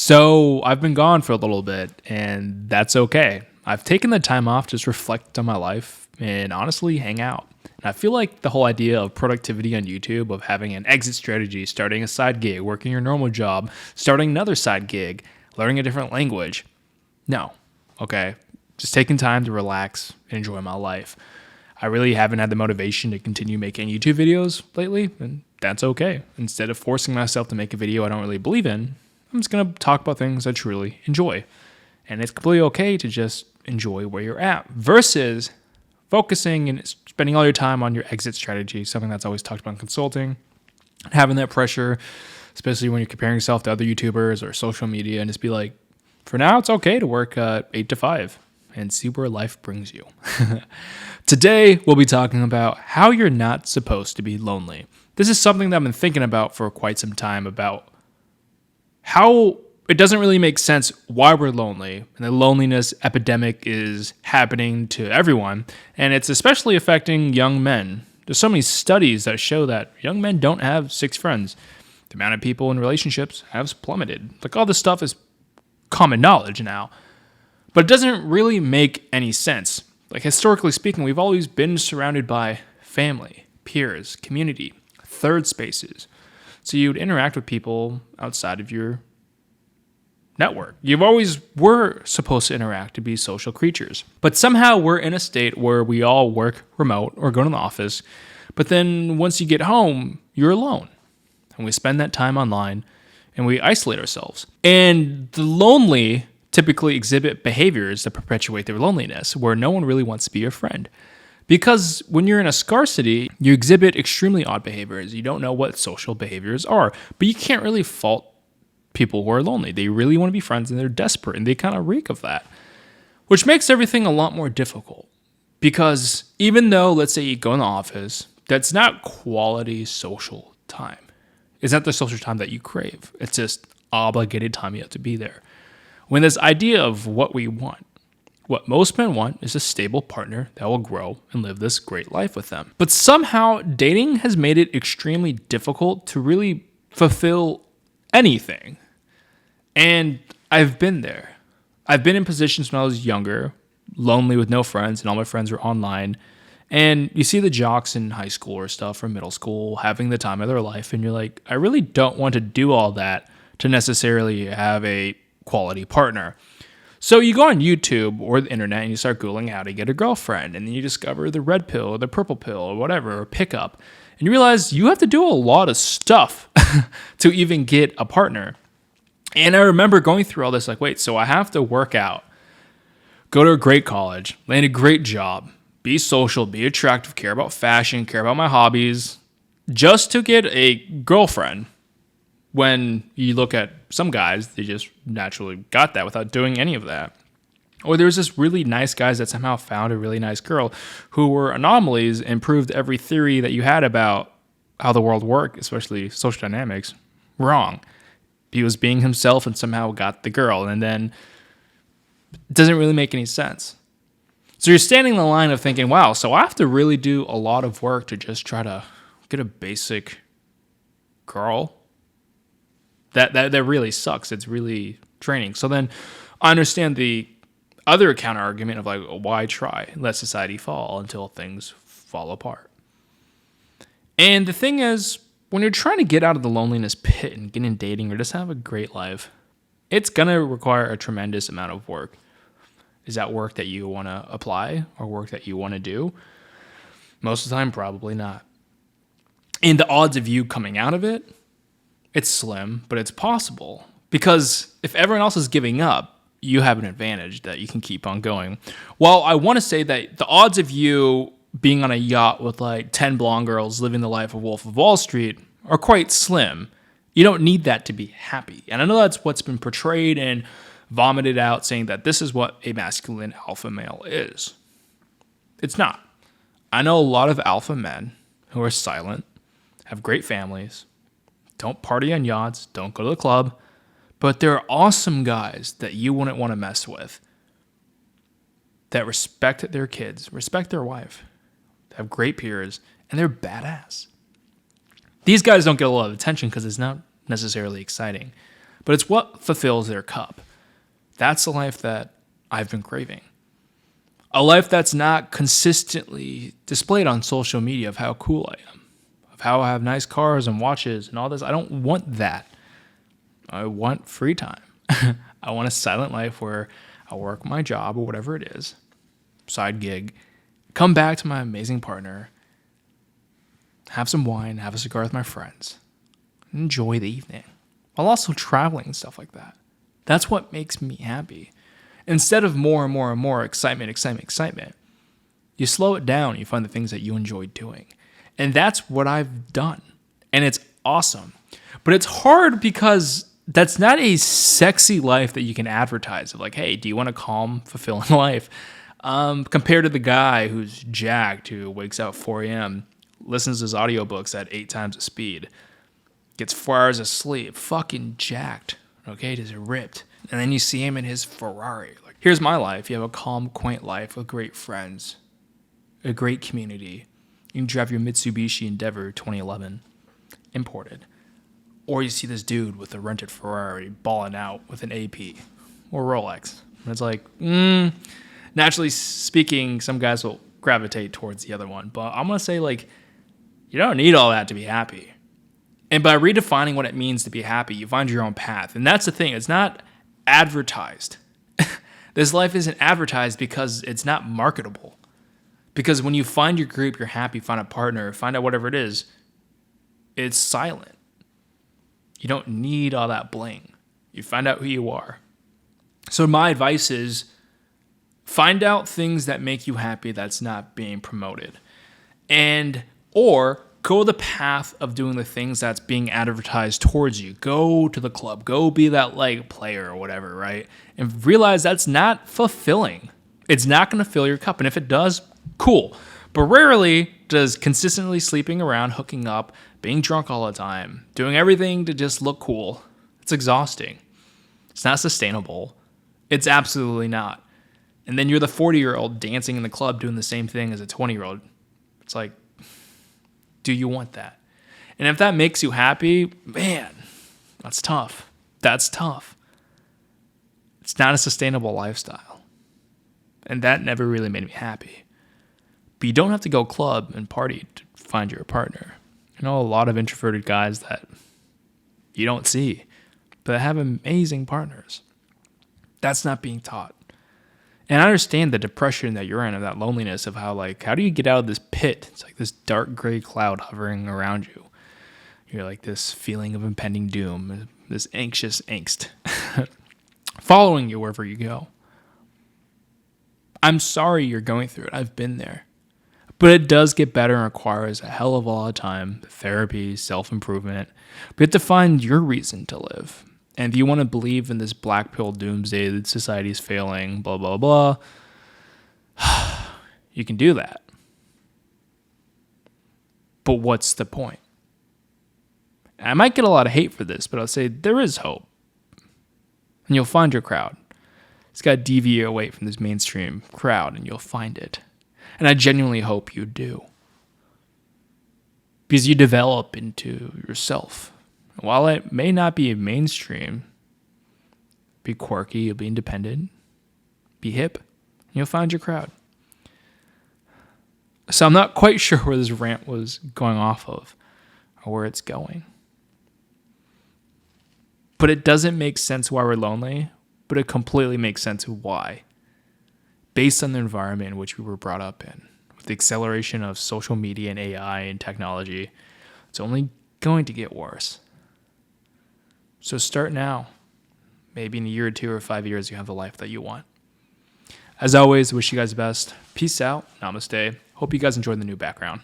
So I've been gone for a little bit, and that's okay. I've taken the time off to just reflect on my life and honestly hang out. And I feel like the whole idea of productivity on YouTube, of having an exit strategy, starting a side gig, working your normal job, starting another side gig, learning a different language. No, okay. Just taking time to relax and enjoy my life. I really haven't had the motivation to continue making YouTube videos lately, and that's okay. Instead of forcing myself to make a video I don't really believe in, I'm just going to talk about things I truly enjoy. And it's completely okay to just enjoy where you're at versus focusing and spending all your time on your exit strategy, something that's always talked about in consulting, having that pressure, especially when you're comparing yourself to other YouTubers or social media, and just be like, for now, it's okay to work 8 to 5 and see where life brings you. Today, we'll be talking about how you're not supposed to be lonely. This is something that I've been thinking about for quite some time, about how it doesn't really make sense why we're lonely, and the loneliness epidemic is happening to everyone, and it's especially affecting young men. There's so many studies that show that young men don't have 6 friends. The amount of people in relationships has plummeted. Like, all this stuff is common knowledge now, but it doesn't really make any sense. Like, historically speaking, we've always been surrounded by family, peers, community, third spaces. So you'd interact with people outside of your network. You've always were supposed to interact, to be social creatures. But somehow we're in a state where we all work remote or go to the office. But then once you get home, you're alone. And we spend that time online and we isolate ourselves. And the lonely typically exhibit behaviors that perpetuate their loneliness, where no one really wants to be your friend. Because when you're in a scarcity, you exhibit extremely odd behaviors. You don't know what social behaviors are, but you can't really fault people who are lonely. They really want to be friends and they're desperate, and they kind of reek of that, which makes everything a lot more difficult. Because even though, let's say you go in the office, that's not quality social time. It's not the social time that you crave. It's just obligated time you have to be there. When this idea of what we want, what most men want is a stable partner that will grow and live this great life with them. But somehow, dating has made it extremely difficult to really fulfill anything. And I've been there. I've been in positions when I was younger, lonely with no friends, and all my friends were online. And you see the jocks in high school or stuff, or middle school, having the time of their life, and you're like, I really don't want to do all that to necessarily have a quality partner. So you go on YouTube or the internet and you start Googling how to get a girlfriend, and then you discover the red pill or the purple pill or whatever, or pickup, and you realize you have to do a lot of stuff to even get a partner. And I remember going through all this, like, wait, so I have to work out, go to a great college, land a great job, be social, be attractive, care about fashion, care about my hobbies, just to get a girlfriend. When you look at some guys, they just naturally got that without doing any of that. Or there's this really nice guys that somehow found a really nice girl who were anomalies and proved every theory that you had about how the world worked, especially social dynamics, wrong. He was being himself and somehow got the girl, and then it doesn't really make any sense. So you're standing in the line of thinking, wow, so I have to really do a lot of work to just try to get a basic girl? That really sucks. It's really draining. So then I understand the other counter argument of, like, why try? Let society fall until things fall apart. And the thing is, when you're trying to get out of the loneliness pit and get in dating or just have a great life, it's going to require a tremendous amount of work. Is that work that you want to apply or work that you want to do? Most of the time, probably not. And the odds of you coming out of it, it's slim, but it's possible. Because if everyone else is giving up, you have an advantage that you can keep on going. Well, I want to say that the odds of you being on a yacht with like 10 blonde girls living the life of Wolf of Wall Street are quite slim. You don't need that to be happy. And I know that's what's been portrayed and vomited out, saying that this is what a masculine alpha male is. It's not. I know a lot of alpha men who are silent, have great families, don't party on yachts, don't go to the club, but they're awesome guys that you wouldn't want to mess with, that respect their kids, respect their wife, have great peers, and they're badass. These guys don't get a lot of attention because it's not necessarily exciting. but it's what fulfills their cup. That's the life that I've been craving. A life that's not consistently displayed on social media of how cool I am, of how I have nice cars and watches and all this. I don't want that. I want free time. I want a silent life where I work my job or whatever it is, side gig, come back to my amazing partner, have some wine, have a cigar with my friends, enjoy the evening, while also traveling and stuff like that. That's what makes me happy. Instead of more and more and more excitement, you slow it down. You find the things that you enjoy doing. And that's what I've done. And it's awesome. But it's hard because that's not a sexy life that you can advertise of like, hey, do you want a calm, fulfilling life? Compared to the guy who's jacked, who wakes up 4 a.m., listens to his audiobooks at 8 times the speed, gets 4 hours of sleep, fucking jacked, okay, just ripped. And then you see him in his Ferrari. Like, here's my life. You have a calm, quaint life with great friends, a great community. You can drive your Mitsubishi Endeavor 2011, imported. Or you see this dude with a rented Ferrari balling out with an AP or Rolex. And it's like, naturally speaking, some guys will gravitate towards the other one. But I'm going to say, like, you don't need all that to be happy. And by redefining what it means to be happy, you find your own path. And that's the thing. It's not advertised. This life isn't advertised because it's not marketable. Because when you find your group, you're happy, find a partner, find out whatever it is, it's silent. You don't need all that bling. You find out who you are. So my advice is find out things that make you happy that's not being promoted. Or go the path of doing the things that's being advertised towards you. Go to the club. Go be that like player or whatever, right? And realize that's not fulfilling. It's not going to fill your cup. And if it does, cool. But rarely does consistently sleeping around, hooking up, being drunk all the time, doing everything to just look cool, it's exhausting. It's not sustainable. It's absolutely not. And then you're the 40-year-old dancing in the club doing the same thing as a 20-year-old. It's like, do you want that? And if that makes you happy, man, that's tough. That's tough. It's not a sustainable lifestyle. And that never really made me happy. But you don't have to go club and party to find your partner. I know a lot of introverted guys that you don't see, but have amazing partners. That's not being taught. And I understand the depression that you're in and that loneliness of how do you get out of this pit? It's like this dark gray cloud hovering around you. You're like this feeling of impending doom, this anxious angst following you wherever you go. I'm sorry you're going through it. I've been there. But it does get better and requires a hell of a lot of time, therapy, self-improvement. But you have to find your reason to live. And if you want to believe in this black pill doomsday that society is failing, blah, blah, blah, you can do that. But what's the point? And I might get a lot of hate for this, but I'll say there is hope. And you'll find your crowd. It's got to deviate away from this mainstream crowd, and you'll find it. And I genuinely hope you do. Because you develop into yourself. While it may not be mainstream, be quirky, you'll be independent, be hip, you'll find your crowd. So I'm not quite sure where this rant was going off of or where it's going. But it doesn't make sense why we're lonely, but it completely makes sense why. Based on the environment in which we were brought up in. With the acceleration of social media and AI and technology, it's only going to get worse. So start now. Maybe in a year or 2 or 5 years, you have the life that you want. As always, wish you guys the best. Peace out. Namaste. Hope you guys enjoyed the new background.